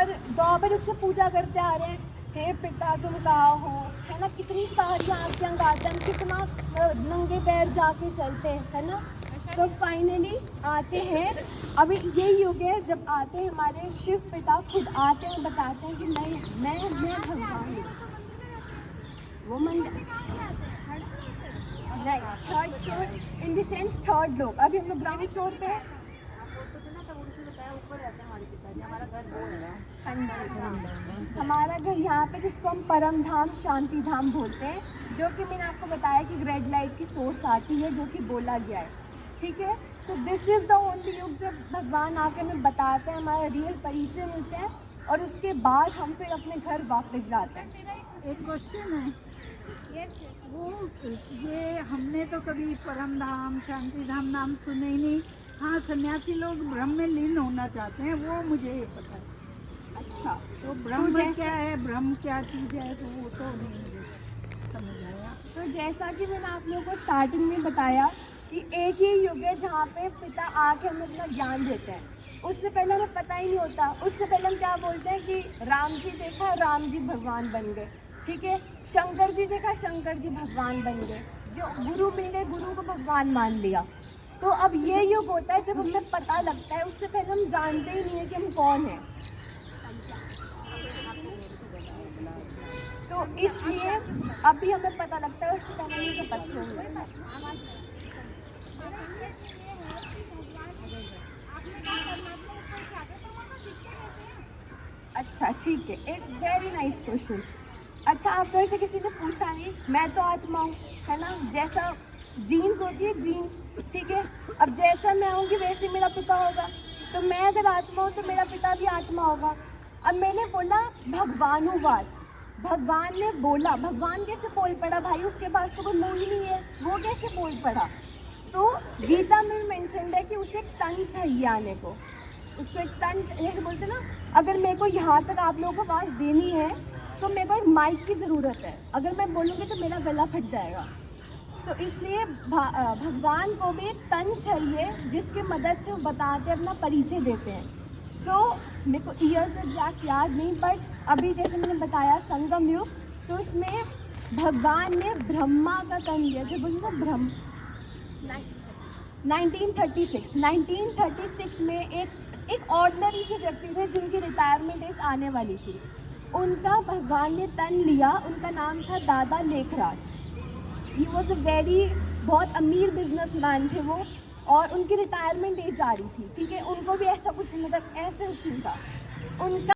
और द्वापर से पूजा करते आ रहे हैं, हे पिता तुम कहाँ हो, है ना। कितनी सारी आंखें गाते हैं, कितना नंगे पैर जाके चलते हैं, है ना। तो फाइनली आते हैं, अभी यही युग है जब आते हैं हमारे शिव पिता खुद आते हैं, बताते हैं कि नहीं मैं भगवान हूँ। वो मंदिर नहीं, third floor in the sense third लोग, अभी हम लोग ग्राउंड फ्लोर पे हैं। हाँ जी, हमारा घर यहाँ पे जिसको हम परम धाम शांति धाम बोलते हैं, जो कि मैंने आपको बताया कि रेड लाइट की सोर्स आती है, जो कि बोला गया है, ठीक है। So this is the only युग जब भगवान आके हमें बताते हैं, हमारा रियल परिचय मिलते हैं, और उसके बाद हम फिर अपने घर वापस जाते हैं। एक क्वेश्चन है, वो ये हमने तो कभी परम धाम शांति धाम नाम सुने ही नहीं। हाँ, सन्यासी लोग ब्रह्म में लीन होना चाहते हैं, वो मुझे पता है। अच्छा, तो ब्रह्म क्या है, ब्रह्म क्या चीज़ है, तो वो तो नहीं मुझे समझ आया। तो जैसा कि मैंने आप लोगों को स्टार्टिंग में बताया कि एक ही युग है जहाँ पे पिता आके हमें अपना ज्ञान देते हैं। उससे पहले हमें पता ही नहीं होता, उससे पहले हम क्या बोलते हैं कि राम जी देखा, राम जी भगवान बन गए, ठीक है। शंकर जी देखा, शंकर जी भगवान बन गए, जो गुरु मिल गए, गुरु को भगवान मान लिया। तो अब ये युग होता है जब हमें पता लगता है, उससे पहले हम जानते ही नहीं है कि हम कौन हैं। तो इसलिए अभी हमें पता लगता है, उससे पहले नहीं पता होंगे। अच्छा ठीक है, एक वेरी नाइस क्वेश्चन। अच्छा, आप मेरे से किसी ने पूछा नहीं, मैं तो आत्मा हूँ, है ना। जैसा जीन्स होती है, जीन्स, ठीक है। अब जैसा मैं होंगी वैसे मेरा पिता होगा, तो मैं अगर आत्मा हूँ तो मेरा पिता भी आत्मा होगा। अब मैंने बोला भगवानुवाच, भगवान ने बोला, भगवान कैसे बोल पड़ा भाई, उसके पास तो कोई मुंह ही नहीं है, वो कैसे बोल पड़ा। तो गीता में मेंशन है कि उसे एक तन चाहिए आने को, उसको एक तन, जैसे बोलते ना, अगर मेरे को यहाँ तक आप लोगों को आवाज़ देनी है तो मेरे को एक माइक की ज़रूरत है, अगर मैं बोलूँगी तो मेरा गला फट जाएगा। तो इसलिए भगवान को भी एक तन चाहिए जिसकी मदद से वो बताते अपना परिचय देते हैं। सो मेरे को ईयर तो एग्जैक्ट याद नहीं, बट अभी जैसे मैंने बताया संगम युग, तो उसमें भगवान ने ब्रह्मा का तन दिया, जब उनको ब्रह्म 1936 में एक ऑर्डिनरी से व्यक्ति थे जिनकी रिटायरमेंट एज आने वाली थी, उनका भगवान ने तन लिया। उनका नाम था दादा Lekhraj. He was a very, बहुत अमीर बिजनेसमैन थे वो, और उनकी रिटायरमेंट एज आ रही थी, ठीक है। उनको भी ऐसा कुछ मतलब ऐसे कुछ नहीं था उनका।